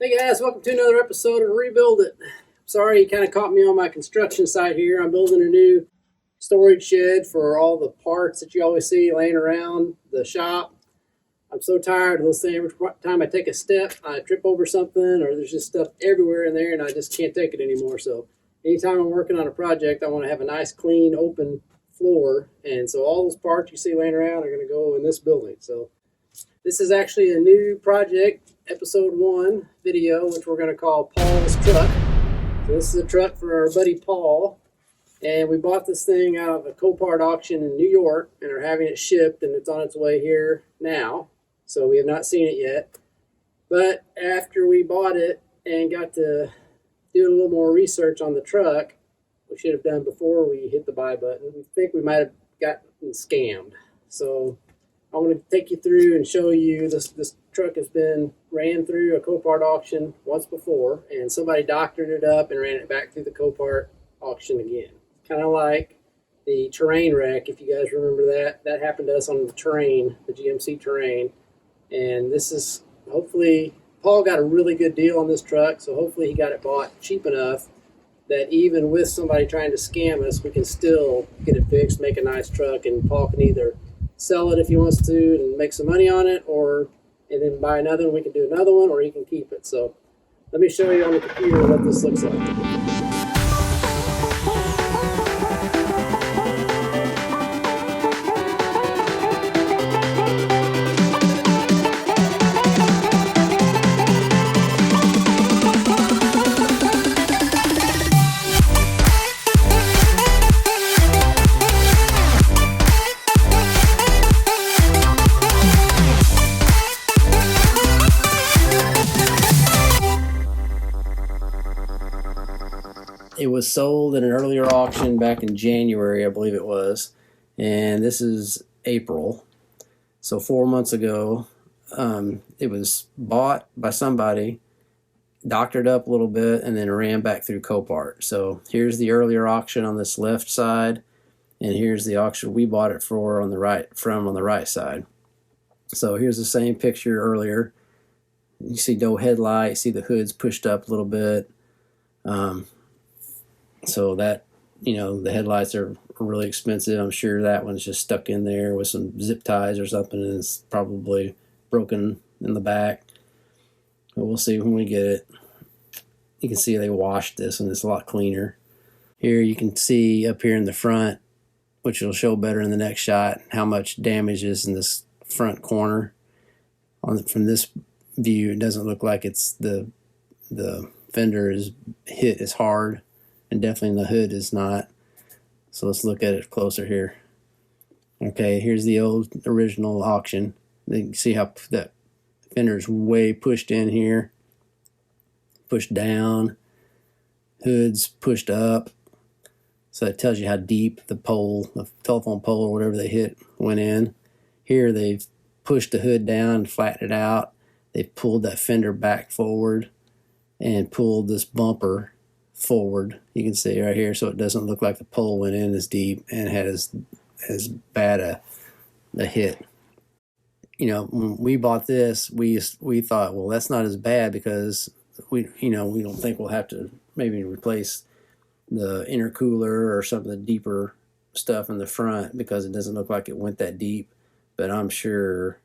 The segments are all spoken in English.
Hey guys, welcome to another episode of Rebuild It. Sorry you kind of caught me on my construction site here. I'm building a new storage shed for all the parts that you always see laying around the shop. I'm so tired of those things. Every time I take a step, I trip over something or there's just stuff everywhere in there and I just can't take it anymore. So anytime I'm working on a project, I want to have a nice, clean, open floor. And so all those parts you see laying around are going to go in this building. So this is actually a new project, episode 1 video, which we're going to call Paul's Truck. So this is a truck for our buddy Paul, and we bought this thing out of a Copart auction in New York and are having it shipped, and it's on its way here now. So we have not seen it yet. But after we bought it and got to do a little more research on the truck, we should have done before we hit the buy button, we think we might have gotten scammed. So I want to take you through and show you this truck has been ran through a Copart auction once before, and somebody doctored it up and ran it back through the Copart auction again. Kind of like the Terrain wreck, if you guys remember that. That happened to us on the Terrain, the GMC Terrain. And this is, hopefully, Paul got a really good deal on this truck, so hopefully he got it bought cheap enough that even with somebody trying to scam us, we can still get it fixed, make a nice truck, and Paul can either sell it if he wants to and make some money on it, and then buy another one. We can do another one, or he can keep it. So let me show you on the computer what this looks like. It was sold in an earlier auction back in January, I believe it was, and this is April. So 4 months ago, it was bought by somebody, doctored up a little bit, and then ran back through Copart. So here's the earlier auction on this left side, and here's the auction we bought it for on the right side. So here's the same picture earlier. You see no headlight, you see the hood's pushed up a little bit. So that, the headlights are really expensive. I'm sure that one's just stuck in there with some zip ties or something, and it's probably broken in the back. But we'll see when we get it. You can see they washed this, and it's a lot cleaner. Here you can see up here in the front, which will show better in the next shot, how much damage is in this front corner. From this view, it doesn't look like it's the fender is hit as hard. And definitely the hood is not. So let's look at it closer here. Okay, here's the original auction. You can see how that fender is way pushed in here, pushed down, hood's pushed up. So that tells you how deep the telephone pole or whatever they hit went in. Here they've pushed the hood down, flattened it out. They've pulled that fender back forward and pulled this bumper forward. You can see right here, so it doesn't look like the pole went in as deep and had as bad a hit. When we bought this, we thought, well, that's not as bad because we don't think we'll have to maybe replace the intercooler or some of the deeper stuff in the front because it doesn't look like it went that deep. But I'm sure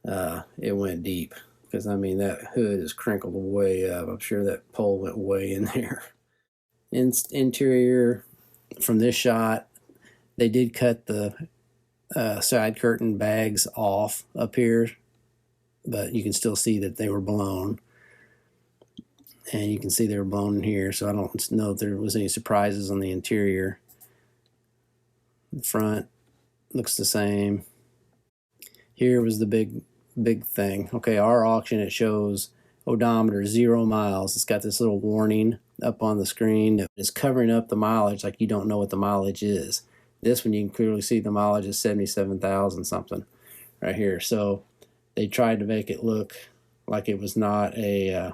it went deep because that hood is crinkled way up. I'm sure that pole went way in there. Interior from this shot, they did cut the side curtain bags off up here, but you can still see that they were blown, and you can see they were blown in here. So I don't know if there was any surprises on the interior. The front looks the same. Here was the big thing. Okay, our auction, it shows odometer 0 miles. It's got this little warning up on the screen that is covering up the mileage, like you don't know what the mileage is. This one you can clearly see the mileage is 77,000 something right here. So they tried to make it look like it was not a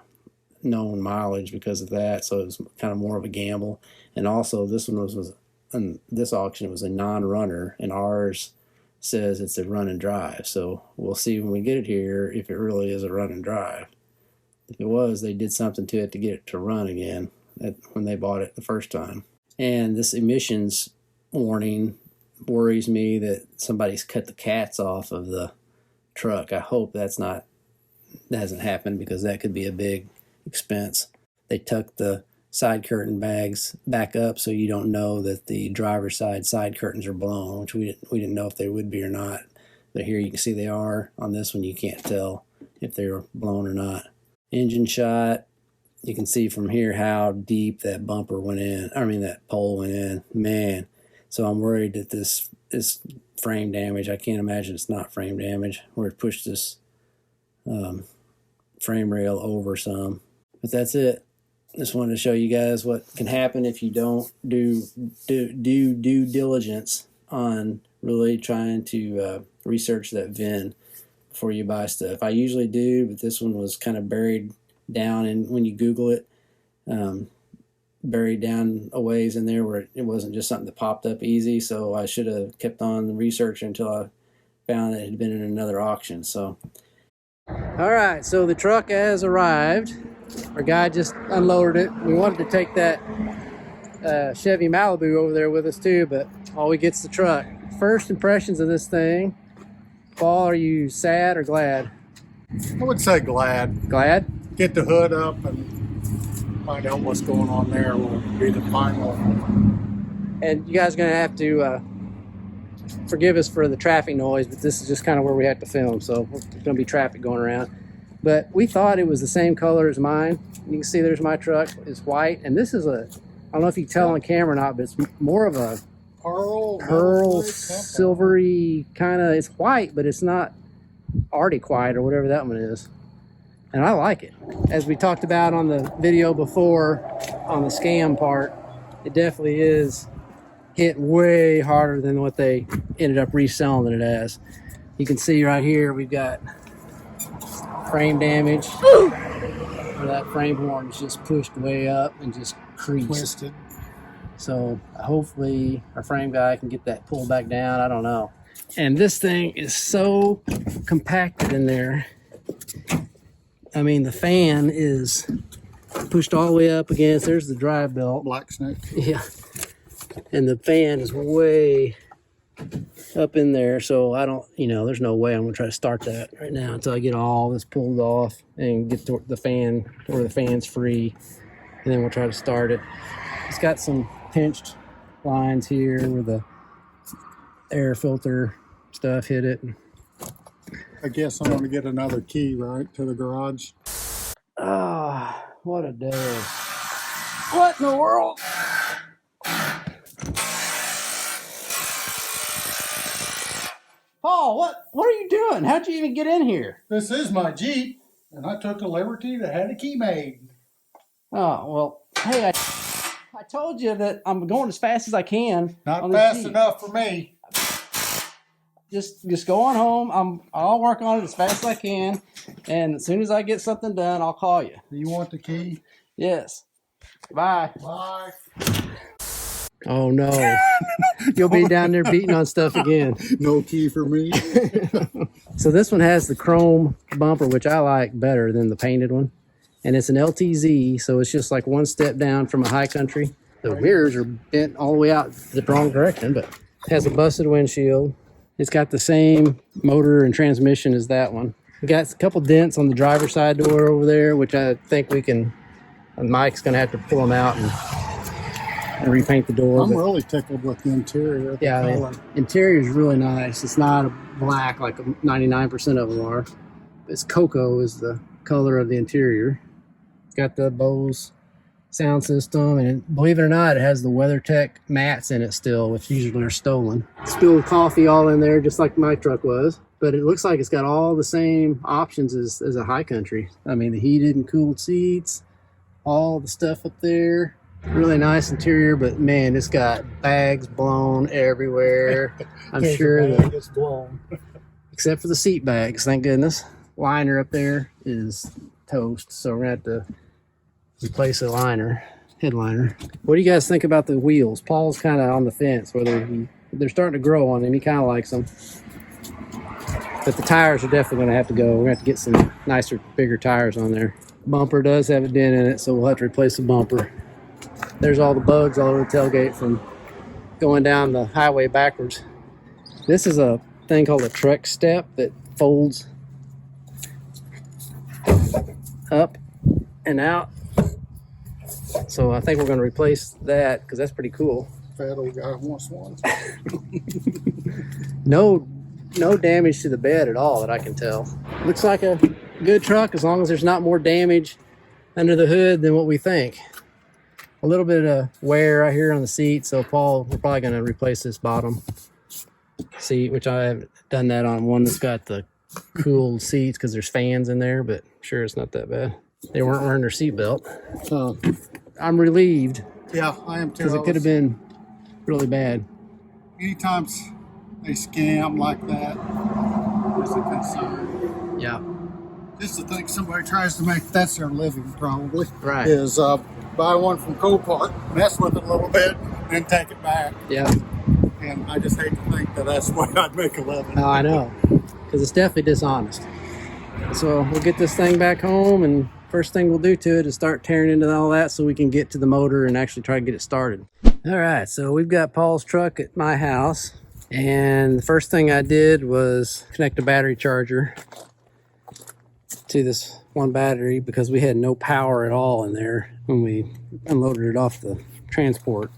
known mileage because of that. So it was kind of more of a gamble. And also this one was in this auction, it was a non-runner, and ours says it's a run and drive. So we'll see when we get it here if it really is a run and drive. If it was, they did something to it to get it to run again when they bought it the first time. And this emissions warning worries me that somebody's cut the cats off of the truck. I hope that hasn't happened, because that could be a big expense. They tuck the side curtain bags back up so you don't know that the driver's side curtains are blown, which we didn't know if they would be or not. But here you can see they are. On this one you can't tell if they're blown or not. Engine shot. You can see from here how deep that bumper went in. I mean, that pole went in. Man. So I'm worried that this is frame damage. I can't imagine it's not frame damage, where it pushed this frame rail over some. But that's it. Just wanted to show you guys what can happen if you don't do due diligence on really trying to research that VIN before you buy stuff. I usually do, but this one was kind of buried down, and when you Google it, buried down a ways in there where it wasn't just something that popped up easy. So I should have kept on the research until I found that it had been in another auction. So, all right, so the truck has arrived. Our guy just unloaded it. We wanted to take that Chevy Malibu over there with us too, but all we get's the truck. First impressions of this thing. Paul, are you sad or glad? I would say glad. Glad? Get the hood up and find out what's going on there will be the final. And you guys are going to have to forgive us for the traffic noise, but this is just kind of where we have to film, so there's going to be traffic going around. But we thought it was the same color as mine. You can see there's my truck. It's white, and this is I don't know if you can tell on camera or not, but it's more of a pearl silvery kind of. It's white, but it's not Arctic white or whatever that one is. And I like it. As we talked about on the video before on the scam part, it definitely is hit way harder than what they ended up reselling it as. You can see right here we've got frame damage. Where that frame horn is just pushed way up and just creased. Twisted. So hopefully our frame guy can get that pulled back down. I don't know. And this thing is so compacted in there. I mean, the fan is pushed all the way up against, there's the drive belt. Black snake. Yeah. And the fan is way up in there, so I don't, there's no way I'm gonna try to start that right now until I get all this pulled off and get to the fan, where the fan's free, and then we'll try to start it. It's got some pinched lines here where the air filter stuff hit it. I guess I'm going to get another key, right, to the garage. Ah, what a day. What in the world? Paul, what are you doing? How'd you even get in here? This is my Jeep, and I took a liberty to have a key made. Oh, well, hey, I told you that I'm going as fast as I can. Not fast enough for me. Just go on home. I'll work on it as fast as I can, and as soon as I get something done, I'll call you. Do you want the key? Yes. Bye. Bye. Oh no. You'll be down there beating on stuff again. No key for me. So this one has the chrome bumper, which I like better than the painted one. And it's an LTZ, so it's just like one step down from a high country. The mirrors are bent all the way out the wrong direction, but it has a busted windshield. It's got the same motor and transmission as that one. We got a couple dents on the driver's side door over there, which I think we can, Mike's gonna have to pull them out and repaint the door. I'm really tickled with the interior. Yeah, the interior is really nice. It's not a black like 99% of them are. It's cocoa is the color of the interior. It's got the Bose sound system, and believe it or not, it has the WeatherTech mats in it still, which usually are stolen. Spilled coffee all in there, just like my truck was. But it looks like it's got all the same options as a high country. I mean, the heated and cooled seats, all the stuff up there. Really nice interior, but man, it's got bags blown everywhere. I'm sure it's blown. Except for the seat bags, thank goodness. Liner up there is toast, so we're gonna have to replace a headliner. What do you guys think about the wheels? Paul's kind of on the fence whether they're starting to grow on him. He kind of likes them, but the tires are definitely going to have to go. We're going to have to get some nicer, bigger tires on there. Bumper does have a dent in it, so we'll have to replace the bumper. There's all the bugs all over the tailgate from going down the highway backwards. This is a thing called a truck step that folds up and out. So I think we're going to replace that because that's pretty cool. Fat old guy wants one. No damage to the bed at all that I can tell. Looks like a good truck as long as there's not more damage under the hood than what we think. A little bit of wear right here on the seat, so we're probably going to replace this bottom seat, which I haven't done that on one that's got the cooled seats because there's fans in there, but I'm sure it's not that bad. They weren't wearing their seatbelt. So I'm relieved. Yeah, I am too. Because it could have been really bad. Anytime they scam like that, is a concern. Yeah. Just to think somebody tries to make that's their living, probably. Right. Is buy one from Copart, mess with it a little bit, then take it back. Yeah. And I just hate to think that that's the way I'd make a living. Oh, I know. Because it's definitely dishonest. So we'll get this thing back home, and first thing we'll do to it is start tearing into all that so we can get to the motor and actually try to get it started. All right, so we've got Paul's truck at my house, and the first thing I did was connect a battery charger to this one battery because we had no power at all in there when we unloaded it off the transport.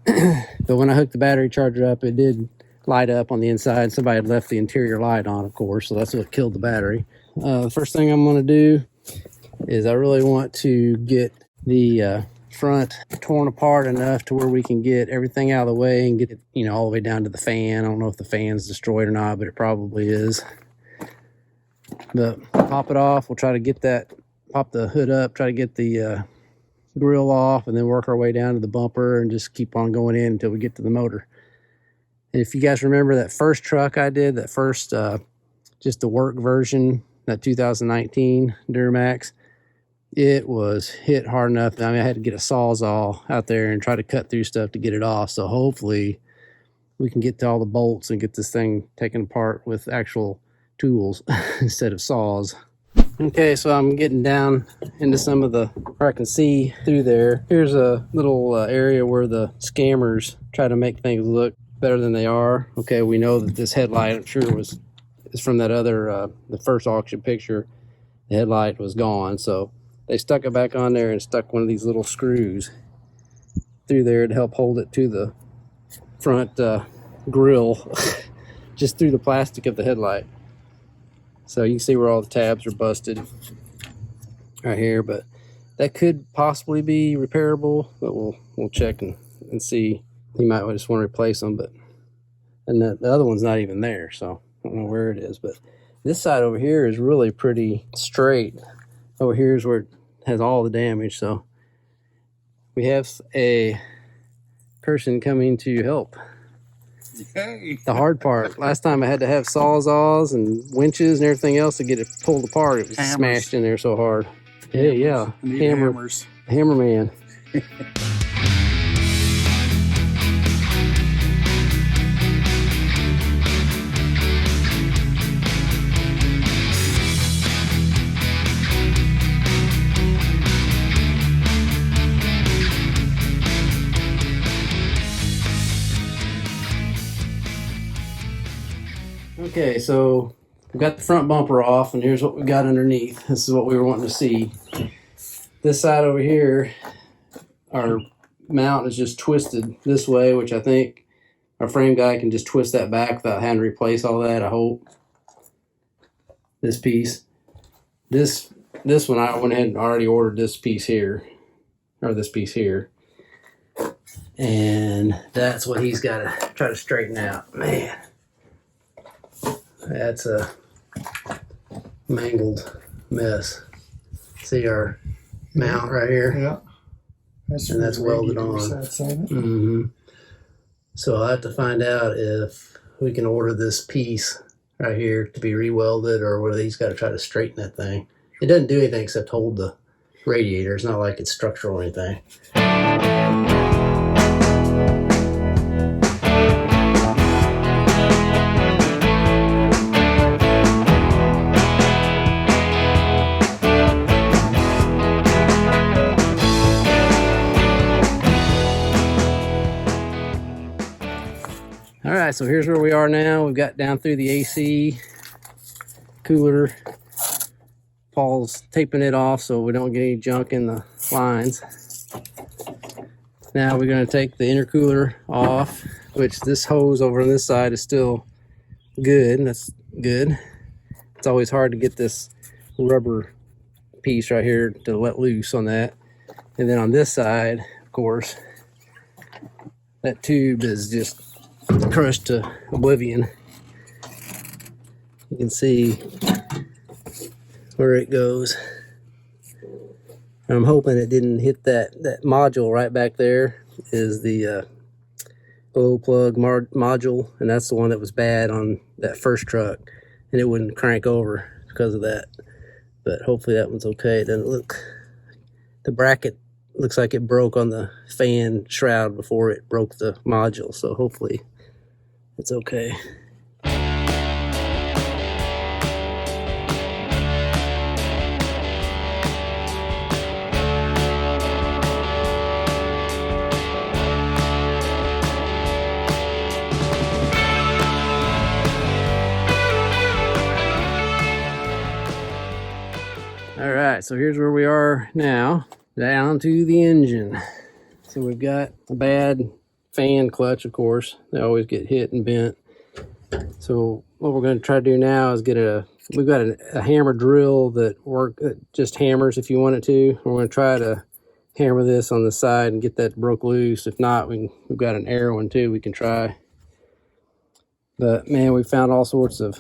But when I hooked the battery charger up, it did light up on the inside. Somebody had left the interior light on, of course, so that's what killed the battery. The first thing I'm going to do is I really want to get the front torn apart enough to where we can get everything out of the way and get it, all the way down to the fan. I don't know if the fan's destroyed or not, but it probably is. But pop it off. We'll try to get pop the hood up, try to get the grill off, and then work our way down to the bumper and just keep on going in until we get to the motor. And if you guys remember that first truck I did, that first just the work version, that 2019 Duramax, it was hit hard enough. I had to get a Sawzall out there and try to cut through stuff to get it off. So hopefully we can get to all the bolts and get this thing taken apart with actual tools instead of saws. Okay, so I'm getting down into some of where I can see through there. Here's a little area where the scammers try to make things look better than they are. Okay, we know that this headlight, I'm sure is from that other, the first auction picture. The headlight was gone, so they stuck it back on there and stuck one of these little screws through there to help hold it to the front grill, just through the plastic of the headlight. So you can see where all the tabs are busted right here, but that could possibly be repairable, but we'll check and see. You might just want to replace them, and the other one's not even there, so I don't know where it is. But this side over here is really pretty straight. Over here is where it has all the damage, so we have a person coming to help. Yay. The hard part. Last time I had to have sawzalls and winches and everything else to get it pulled apart. It was smashed in there so hard. Yeah. Hammers. Hammer man. Okay, so we've got the front bumper off, and here's what we got underneath. This is what we were wanting to see. This side over here, our mount is just twisted this way, which I think our frame guy can just twist that back without having to replace all that, I hope. This piece. This one, I went ahead and already ordered this piece here, or this piece here. And that's what he's got to try to straighten out. Man. That's a mangled mess. See our mount right here? Yeah. That's welded on. Mm-hmm. So I'll have to find out if we can order this piece right here to be re-welded, or whether he's got to try to straighten that thing. It doesn't do anything except hold the radiator. It's not like it's structural or anything. right, so here's where we are now. We've got down through the AC cooler. Paul's taping it off so we don't get any junk in the lines. Now we're going to take the intercooler off, which this hose over on this side is still good. That's good. It's always hard to get this rubber piece right here to let loose on that. And then on this side, of course, that tube is just crushed to oblivion. You can see where it goes. I'm hoping it didn't hit that module right back there. Is the glow plug module, and that's the one that was bad on that first truck, and it wouldn't crank over because of that. But hopefully that one's okay. It doesn't look, the bracket looks like it broke on the fan shroud before it broke the module, so hopefully it's okay. All right, so here's where we are now, down to the engine. So we've got a bad fan clutch, of course. They always get hit and bent. So what we're going to try to do now is get we've got a hammer drill that just hammers if you want it to. We're going to try to hammer this on the side and get that broke loose. If not, we've got an air one too we can try. But man, we found all sorts of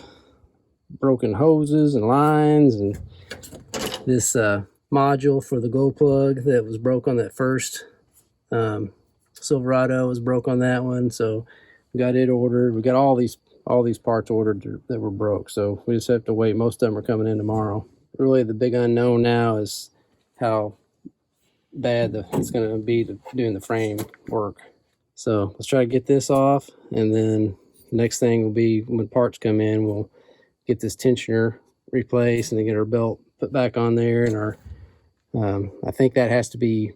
broken hoses and lines, and this module for the glow plug that was broke on that first Silverado was broke on that one. So we got it ordered. We got all these parts ordered that were broke. So we just have to wait. Most of them are coming in tomorrow. Really, the big unknown now is how bad it's going to be doing the frame work. So let's try to get this off, and then the next thing will be when parts come in, we'll get this tensioner replaced and then get our belt put back on there, and our I think that has to be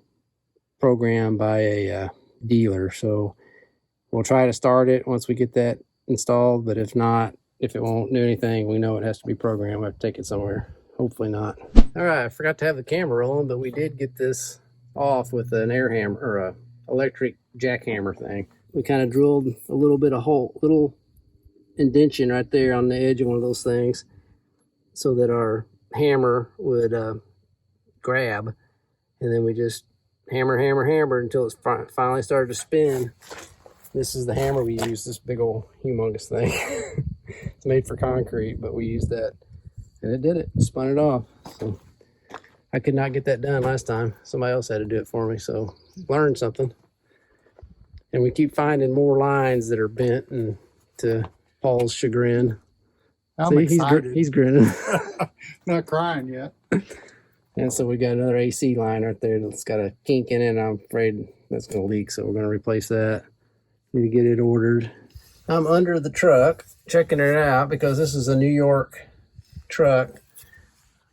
programmed by a dealer. So we'll try to start it once we get that installed, but if not, if it won't do anything, we know it has to be programmed. We have to take it somewhere. Hopefully not. All right, I forgot to have the camera rolling, but we did get this off with an air hammer or a electric jackhammer thing. We kind of drilled a little bit of little indention right there on the edge of one of those things so that our hammer would grab, and then we just hammer until it's finally started to spin. This is the hammer we use, this big old humongous thing. It's made for concrete, but we used that and it did it, spun it off. So I could not get that done last time. Somebody else had to do it for me, so learned something. And we keep finding more lines that are bent, and to Paul's chagrin. I'm excited. He's grinning. Not crying yet. And so we got another AC line right there that's got a kink in it, and I'm afraid that's going to leak, so we're going to replace that. Need to get it ordered. I'm under the truck checking it out because this is a New York truck.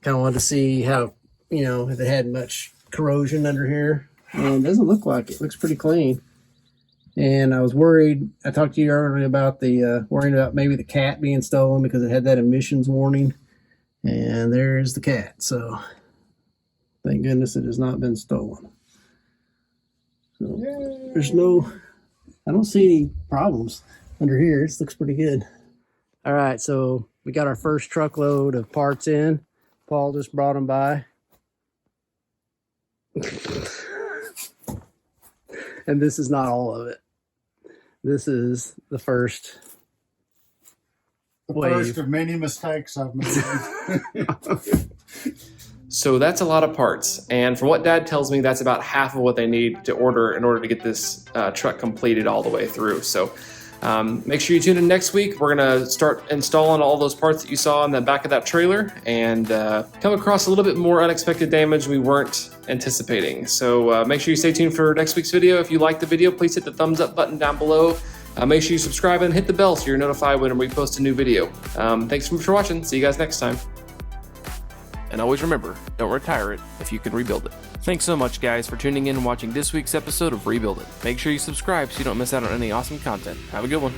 Kind of wanted to see how, if it had much corrosion under here. And it doesn't look like it. It looks pretty clean. And I was worried. I talked to you earlier about worrying about maybe the cat being stolen because it had that emissions warning. And there's the cat. So thank goodness it has not been stolen. So there's I don't see any problems under here. This looks pretty good. All right, so we got our first truckload of parts in. Paul just brought them by. And this is not all of it. This is the first wave. First of many mistakes I've made. So that's a lot of parts, and from what Dad tells me, that's about half of what they need to order in order to get this truck completed all the way through. So make sure you tune in next week. We're gonna start installing all those parts that you saw in the back of that trailer, and come across a little bit more unexpected damage we weren't anticipating. So make sure you stay tuned for next week's video. If you like the video, please hit the thumbs up button down below. Make sure you subscribe and hit the bell so you're notified when we post a new video. Thanks so much for watching. See you guys next time. And always remember, don't retire it if you can rebuild it. Thanks so much, guys, for tuning in and watching this week's episode of Rebuild It. Make sure you subscribe so you don't miss out on any awesome content. Have a good one.